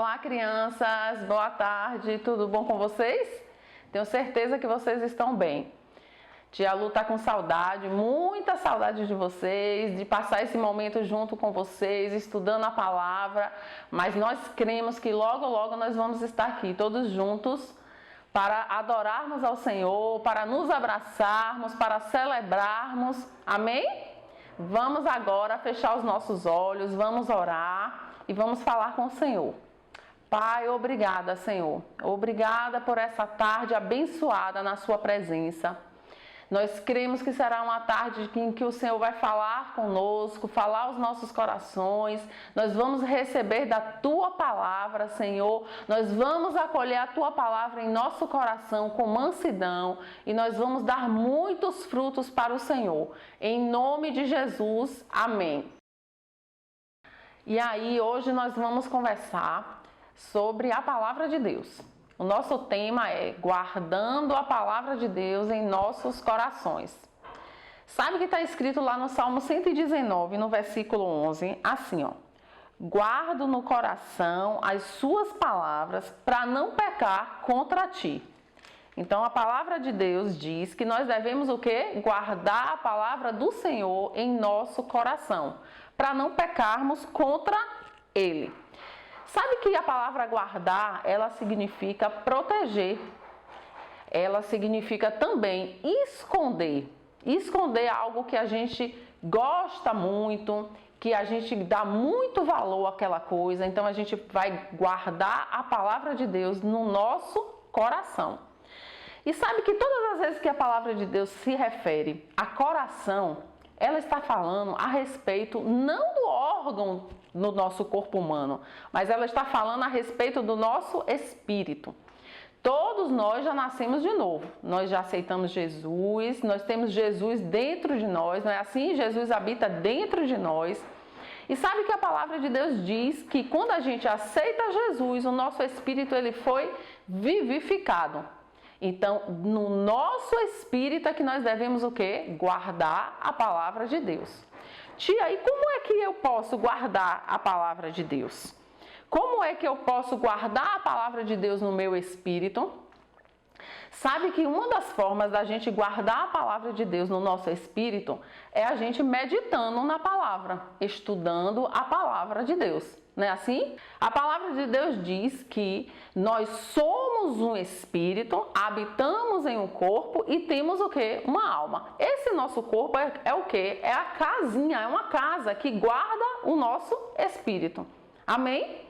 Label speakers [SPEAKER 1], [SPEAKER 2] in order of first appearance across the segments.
[SPEAKER 1] Olá, crianças, boa tarde, tudo bom com vocês? Tenho certeza que vocês estão bem. Tia Lu tá com saudade, muita saudade de vocês, de passar esse momento junto com vocês, estudando a palavra, mas nós cremos que logo, logo nós vamos estar aqui, todos juntos, para adorarmos ao Senhor, para nos abraçarmos, para celebrarmos, amém? Vamos agora fechar os nossos olhos, vamos orar e vamos falar com o Senhor. Pai, obrigada, Senhor. Obrigada por essa tarde abençoada na sua presença. Nós cremos que será uma tarde em que o Senhor vai falar conosco, falar aos nossos corações. Nós vamos receber da Tua palavra, Senhor. Nós vamos acolher a Tua palavra em nosso coração com mansidão e nós vamos dar muitos frutos para o Senhor. Em nome de Jesus, amém. E aí, hoje nós vamos conversar sobre a palavra de Deus. O nosso tema é guardando a palavra de Deus em nossos corações. Sabe que está escrito lá no Salmo 119, no versículo 11, assim, ó. Guardo no coração as suas palavras para não pecar contra ti. Então a palavra de Deus diz que nós devemos o quê? Guardar a palavra do Senhor em nosso coração, para não pecarmos contra Ele. Sabe que a palavra guardar, ela significa proteger. Ela significa também esconder. Esconder algo que a gente gosta muito, que a gente dá muito valor àquela coisa. Então a gente vai guardar a palavra de Deus no nosso coração. E sabe que todas as vezes que a palavra de Deus se refere a coração, ela está falando a respeito não do órgão no nosso corpo humano, mas ela está falando a respeito do nosso espírito. Todos nós já nascemos de novo, nós já aceitamos Jesus, nós temos Jesus dentro de nós, não é assim? Jesus habita dentro de nós. E sabe que a palavra de Deus diz que quando a gente aceita Jesus, o nosso espírito ele foi vivificado. Então, no nosso espírito é que nós devemos o quê? Guardar a palavra de Deus. Tia, e como é que eu posso guardar a palavra de Deus? Como é que eu posso guardar a palavra de Deus no meu espírito? Sabe que uma das formas da gente guardar a palavra de Deus no nosso espírito é a gente meditando na palavra, estudando a palavra de Deus. Não é assim? A palavra de Deus diz que nós somos um espírito, habitamos em um corpo e temos o quê? Uma alma. Esse nosso corpo é o quê? É a casinha, é uma casa que guarda o nosso espírito. Amém?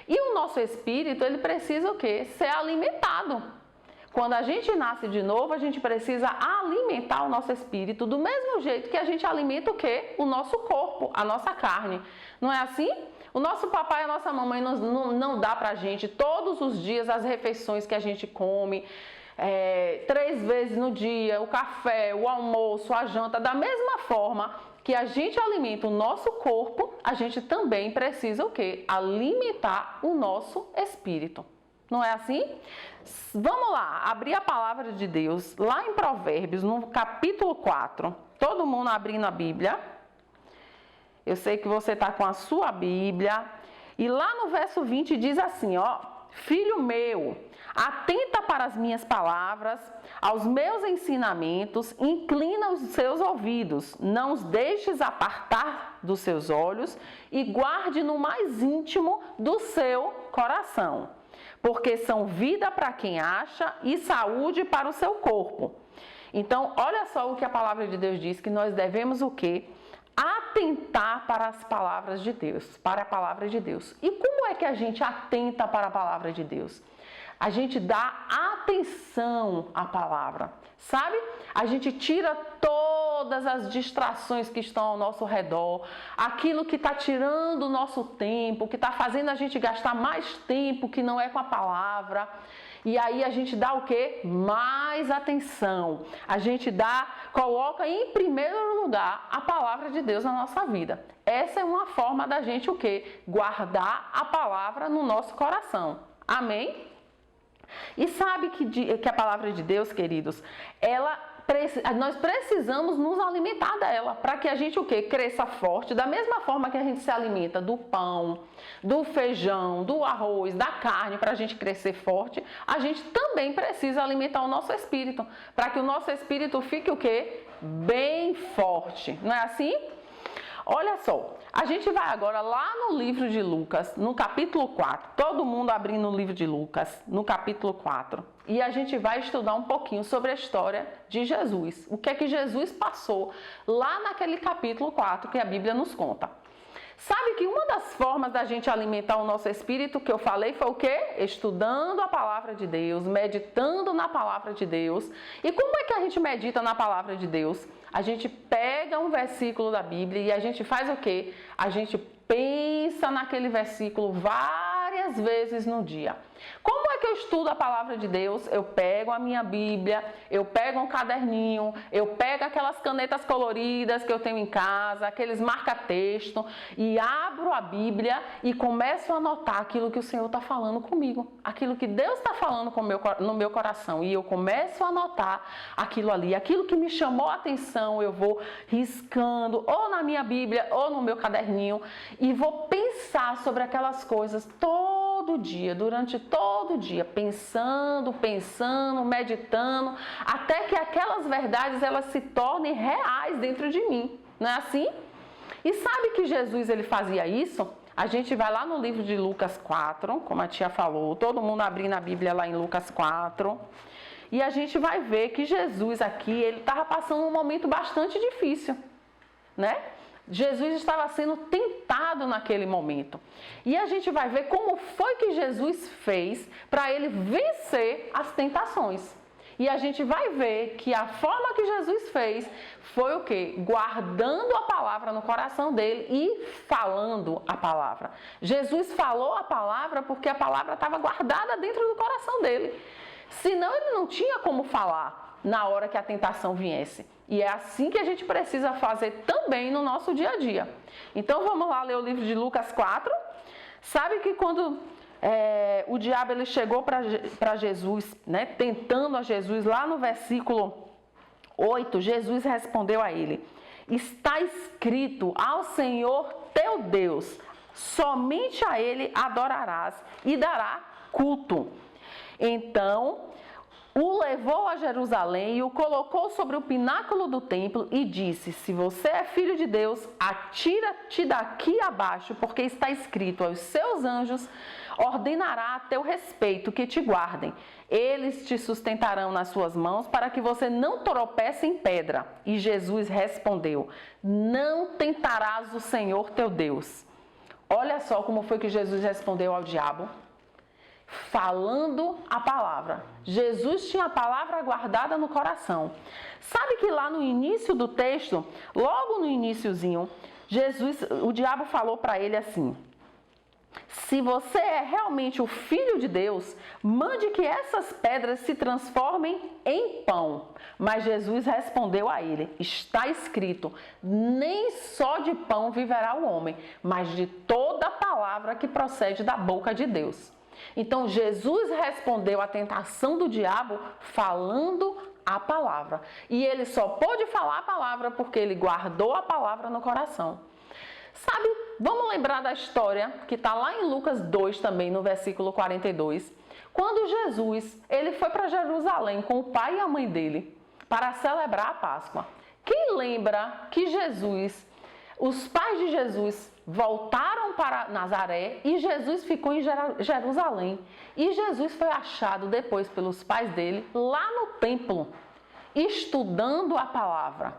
[SPEAKER 1] E o nosso espírito, ele precisa o quê? Ser alimentado. Quando a gente nasce de novo, a gente precisa alimentar o nosso espírito do mesmo jeito que a gente alimenta o quê? O nosso corpo, a nossa carne. Não é assim? O nosso papai e a nossa mamãe não dá pra gente todos os dias as refeições que a gente come, 3 vezes no dia, o café, o almoço, a janta. Da mesma forma que a gente alimenta o nosso corpo, a gente também precisa o quê? Alimentar o nosso espírito. Não é assim? Vamos lá, abrir a palavra de Deus lá em Provérbios, no capítulo 4. Todo mundo abrindo a Bíblia. Eu sei que você está com a sua Bíblia. E lá no verso 20 diz assim, ó. Filho meu, atenta para as minhas palavras, aos meus ensinamentos, inclina os seus ouvidos, não os deixes apartar dos seus olhos e guarde no mais íntimo do seu coração. Porque são vida para quem acha e saúde para o seu corpo. Então, olha só o que a palavra de Deus diz, que nós devemos o quê? Atentar para as palavras de Deus, para a palavra de Deus. E como é que a gente atenta para a palavra de Deus? A gente dá atenção à palavra, sabe? A gente tira todas as distrações que estão ao nosso redor, aquilo que está tirando o nosso tempo, que está fazendo a gente gastar mais tempo que não é com a palavra. E aí a gente dá o quê? Mais atenção. A gente coloca em primeiro lugar a palavra de Deus na nossa vida. Essa é uma forma da gente o quê? Guardar a palavra no nosso coração. Amém? E sabe que a palavra de Deus, queridos, ela nós precisamos nos alimentar dela, para que a gente o quê? Cresça forte, da mesma forma que a gente se alimenta do pão, do feijão, do arroz, da carne, para a gente crescer forte, a gente também precisa alimentar o nosso espírito, para que o nosso espírito fique o quê? Bem forte, não é assim? Olha só, a gente vai agora lá no livro de Lucas, no capítulo 4, todo mundo abrindo o livro de Lucas, no capítulo 4, e a gente vai estudar um pouquinho sobre a história de Jesus, o que é que Jesus passou lá naquele capítulo 4 que a Bíblia nos conta. Sabe que uma das formas da gente alimentar o nosso espírito, que eu falei, foi o quê? Estudando a palavra de Deus, meditando na palavra de Deus. E como é que a gente medita na palavra de Deus? A gente pega um versículo da Bíblia e a gente faz o quê? A gente pensa naquele versículo várias vezes no dia. Como é que eu estudo a palavra de Deus? Eu pego a minha Bíblia, eu pego um caderninho, eu pego aquelas canetas coloridas que eu tenho em casa, aqueles marca-texto, e abro a Bíblia e começo a anotar aquilo que o Senhor está falando comigo, aquilo que Deus está falando no meu coração, e eu começo a anotar aquilo ali, aquilo que me chamou a atenção, eu vou riscando, ou na minha Bíblia, ou no meu caderninho, e vou pensar sobre aquelas coisas todo dia, durante todo o dia, pensando, meditando, até que aquelas verdades elas se tornem reais dentro de mim, não é assim? E sabe que Jesus ele fazia isso? A gente vai lá no livro de Lucas 4, como a tia falou, todo mundo abrindo a Bíblia lá em Lucas 4, e a gente vai ver que Jesus aqui, ele estava passando um momento bastante difícil, né? Jesus estava sendo tentado naquele momento. E a gente vai ver como foi que Jesus fez para ele vencer as tentações. E a gente vai ver que a forma que Jesus fez foi o quê? Guardando a palavra no coração dele e falando a palavra. Jesus falou a palavra porque a palavra estava guardada dentro do coração dele. Senão ele não tinha como falar na hora que a tentação viesse. E é assim que a gente precisa fazer também no nosso dia a dia. Então vamos lá ler o livro de Lucas 4. Sabe que quando o diabo ele chegou para Jesus, né, tentando a Jesus, lá no versículo 8, Jesus respondeu a ele: está escrito, ao Senhor teu Deus, somente a ele adorarás e dará culto. Então o levou a Jerusalém e o colocou sobre o pináculo do templo e disse: se você é filho de Deus, atira-te daqui abaixo, porque está escrito, aos seus anjos ordenará a teu respeito que te guardem. Eles te sustentarão nas suas mãos para que você não tropece em pedra. E Jesus respondeu: não tentarás o Senhor teu Deus. Olha só como foi que Jesus respondeu ao diabo. Falando a palavra. Jesus tinha a palavra guardada no coração. Sabe que lá no início do texto, logo no iniciozinho, o diabo falou para ele assim: se você é realmente o Filho de Deus, mande que essas pedras se transformem em pão. Mas Jesus respondeu a ele: está escrito, nem só de pão viverá o homem, mas de toda palavra que procede da boca de Deus. Então Jesus respondeu à tentação do diabo falando a palavra. E ele só pôde falar a palavra porque ele guardou a palavra no coração. Sabe, vamos lembrar da história que está lá em Lucas 2 também, no versículo 42. Quando Jesus ele foi para Jerusalém com o pai e a mãe dele para celebrar a Páscoa. Quem lembra que os pais de Jesus voltaram para Nazaré e Jesus ficou em Jerusalém. E Jesus foi achado depois pelos pais dele lá no templo, estudando a palavra.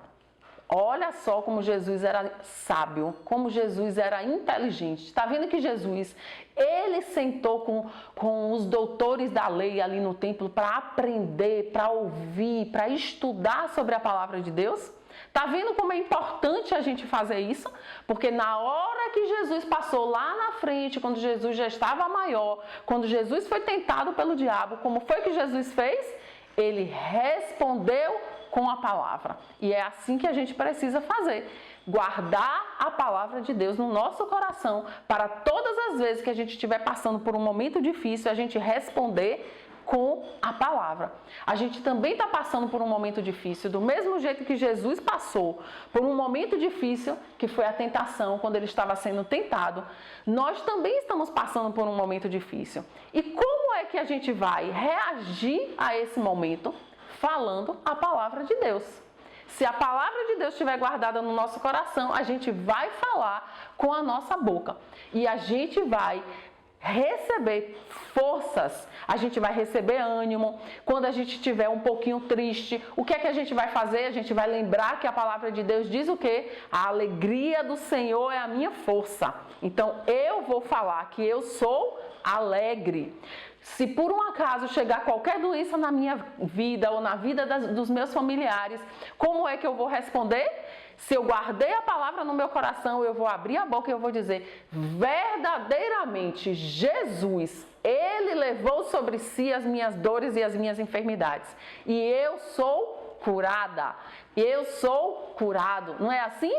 [SPEAKER 1] Olha só como Jesus era sábio, como Jesus era inteligente. Está vendo que Jesus, ele sentou com os doutores da lei ali no templo para aprender, para ouvir, para estudar sobre a palavra de Deus? Tá vendo como é importante a gente fazer isso? Porque na hora que Jesus passou lá na frente, quando Jesus já estava maior, quando Jesus foi tentado pelo diabo, como foi que Jesus fez? Ele respondeu com a palavra. E é assim que a gente precisa fazer. Guardar a palavra de Deus no nosso coração para todas as vezes que a gente estiver passando por um momento difícil, a gente responder com a palavra. A gente também está passando por um momento difícil, do mesmo jeito que Jesus passou por um momento difícil, que foi a tentação, quando ele estava sendo tentado, nós também estamos passando por um momento difícil. E como é que a gente vai reagir a esse momento? Falando a palavra de Deus. Se a palavra de Deus estiver guardada no nosso coração, a gente vai falar com a nossa boca. E a gente vai receber forças, a gente vai receber ânimo. Quando a gente estiver um pouquinho triste, o que é que a gente vai fazer? A gente vai lembrar que a palavra de Deus diz o quê? A alegria do Senhor é a minha força. Então eu vou falar que eu sou alegre. Se por um acaso chegar qualquer doença na minha vida ou na vida dos meus familiares, como é que eu vou responder? Se eu guardei a palavra no meu coração, eu vou abrir a boca e eu vou dizer: verdadeiramente, Jesus, Ele levou sobre si as minhas dores e as minhas enfermidades. E eu sou curada. Eu sou curado. Não é assim?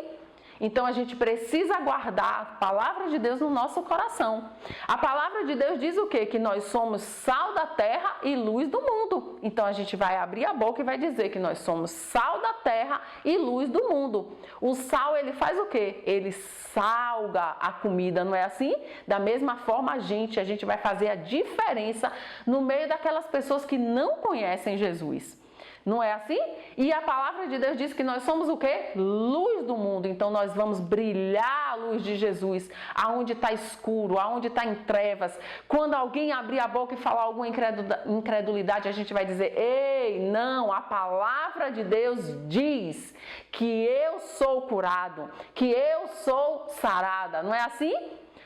[SPEAKER 1] Então a gente precisa guardar a palavra de Deus no nosso coração. A palavra de Deus diz o quê? Que nós somos sal da terra e luz do mundo. Então a gente vai abrir a boca e vai dizer que nós somos sal da terra e luz do mundo. O sal, ele faz o quê? Ele salga a comida, não é assim? Da mesma forma a gente vai fazer a diferença no meio daquelas pessoas que não conhecem Jesus. Não é assim? E a palavra de Deus diz que nós somos o quê? Luz do mundo. Então nós vamos brilhar a luz de Jesus aonde está escuro, aonde está em trevas. Quando alguém abrir a boca e falar alguma incredulidade, a gente vai dizer: ei, não, a palavra de Deus diz que eu sou curado, que eu sou sarada. Não é assim?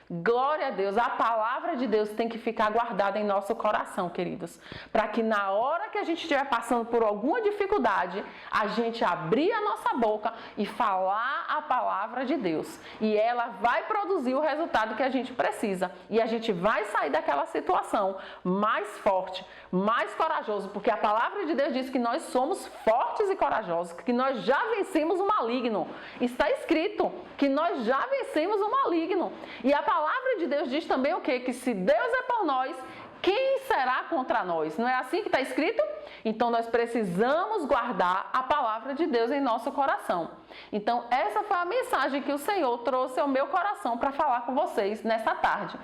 [SPEAKER 1] Glória a Deus, a palavra de Deus tem que ficar guardada em nosso coração, queridos, para que na hora que a gente estiver passando por alguma dificuldade, a gente abrir a nossa boca e falar a palavra de Deus, e ela vai produzir o resultado que a gente precisa, e a gente vai sair daquela situação mais forte, mais corajoso, porque a palavra de Deus diz que nós somos fortes e corajosos, que nós já vencemos o maligno. Está escrito que nós já vencemos o maligno. E a palavra de Deus diz também o quê? Que se Deus é por nós, quem será contra nós? Não é assim que está escrito? Então nós precisamos guardar a palavra de Deus em nosso coração. Então essa foi a mensagem que o Senhor trouxe ao meu coração para falar com vocês nessa tarde.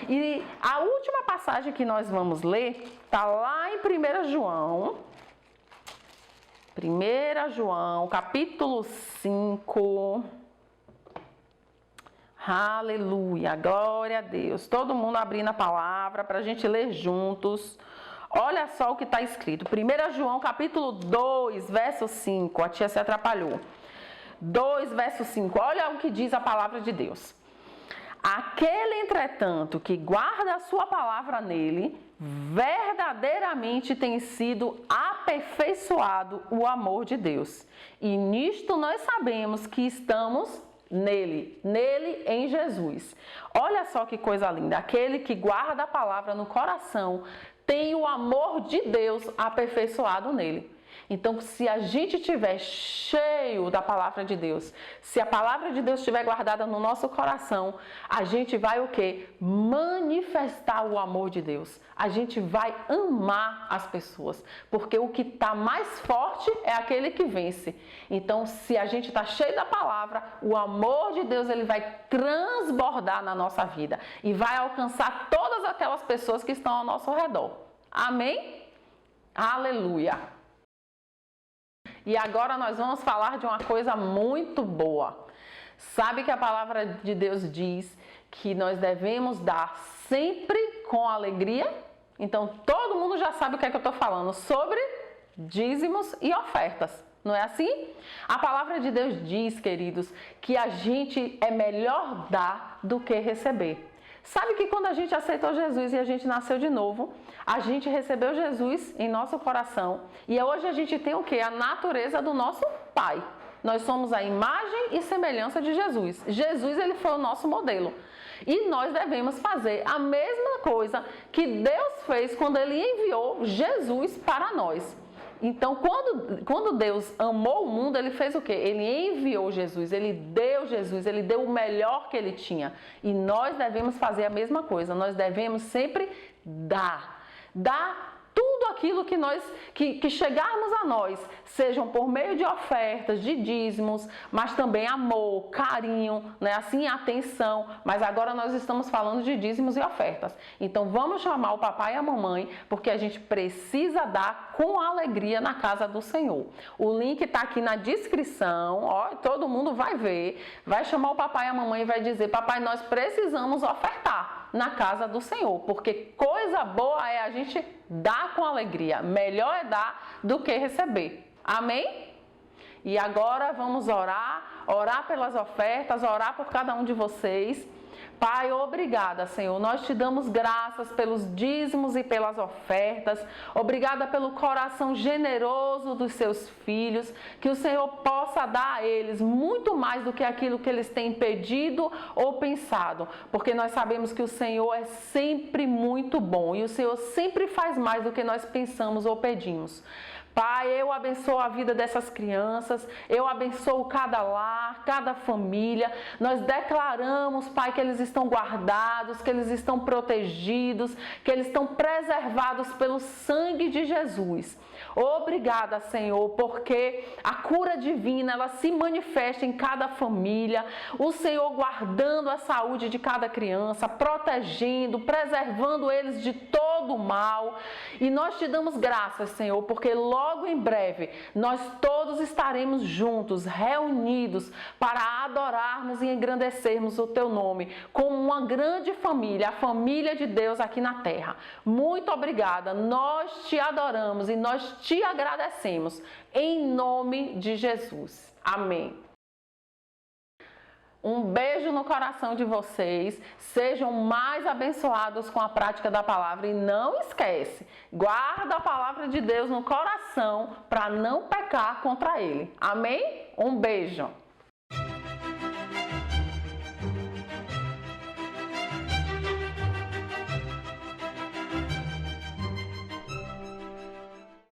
[SPEAKER 1] E a última passagem que nós vamos ler está lá em 1 João. 1 João, capítulo 5. Aleluia, glória a Deus. Todo mundo abrindo a palavra para a gente ler juntos. Olha só o que está escrito. 1 João, capítulo 2, verso 5. A tia se atrapalhou. 2, verso 5. Olha o que diz a palavra de Deus. Aquele, entretanto, que guarda a sua palavra nele, verdadeiramente tem sido aperfeiçoado o amor de Deus. E nisto nós sabemos que estamos nele em Jesus. Olha só que coisa linda. Aquele que guarda a palavra no coração tem o amor de Deus aperfeiçoado nele. Então, se a gente estiver cheio da palavra de Deus, se a palavra de Deus estiver guardada no nosso coração, a gente vai o quê? Manifestar o amor de Deus. A gente vai amar as pessoas, porque o que está mais forte é aquele que vence. Então, se a gente está cheio da palavra, o amor de Deus ele vai transbordar na nossa vida e vai alcançar todas aquelas pessoas que estão ao nosso redor. Amém? Aleluia! E agora nós vamos falar de uma coisa muito boa. Sabe que a palavra de Deus diz que nós devemos dar sempre com alegria? Então todo mundo já sabe o que é que eu estou falando sobre dízimos e ofertas. Não é assim? A palavra de Deus diz, queridos, que a gente é melhor dar do que receber. Sabe que quando a gente aceitou Jesus e a gente nasceu de novo, a gente recebeu Jesus em nosso coração e hoje a gente tem o quê? A natureza do nosso Pai. Nós somos a imagem e semelhança de Jesus. Jesus, ele foi o nosso modelo. E nós devemos fazer a mesma coisa que Deus fez quando ele enviou Jesus para nós. Então, quando Deus amou o mundo, ele fez o quê? Ele enviou Jesus, ele deu o melhor que ele tinha. E nós devemos fazer a mesma coisa, nós devemos sempre dar. Dar tudo aquilo que chegarmos a nós, sejam por meio de ofertas, de dízimos, mas também amor, carinho, né? Assim, atenção. Mas agora nós estamos falando de dízimos e ofertas. Então vamos chamar o papai e a mamãe, porque a gente precisa dar com alegria na casa do Senhor. O link está aqui na descrição, ó, todo mundo vai ver, vai chamar o papai e a mamãe e vai dizer: papai, nós precisamos ofertar na casa do Senhor, porque coisa boa é a gente dar com alegria. Melhor é dar do que receber. Amém? E agora vamos orar pelas ofertas, orar por cada um de vocês. Pai, obrigada, Senhor. Nós te damos graças pelos dízimos e pelas ofertas. Obrigada pelo coração generoso dos seus filhos. Que o Senhor possa dar a eles muito mais do que aquilo que eles têm pedido ou pensado. Porque nós sabemos que o Senhor é sempre muito bom e o Senhor sempre faz mais do que nós pensamos ou pedimos. Pai, eu abençoo a vida dessas crianças, eu abençoo cada lar, cada família. Nós declaramos, Pai, que eles estão guardados, que eles estão protegidos, que eles estão preservados pelo sangue de Jesus. Obrigada, Senhor, porque a cura divina, ela se manifesta em cada família. O Senhor guardando a saúde de cada criança, protegendo, preservando eles de todo o mal. E nós te damos graças, Senhor, porque logo em breve nós todos estaremos juntos, reunidos, para adorarmos e engrandecermos o Teu nome, como uma grande família, a família de Deus aqui na terra. Muito obrigada, nós te adoramos e nós te agradecemos, em nome de Jesus. Amém. Um beijo no coração de vocês, sejam mais abençoados com a prática da palavra e não esquece, guarda a palavra de Deus no coração para não pecar contra ele. Amém? Um beijo.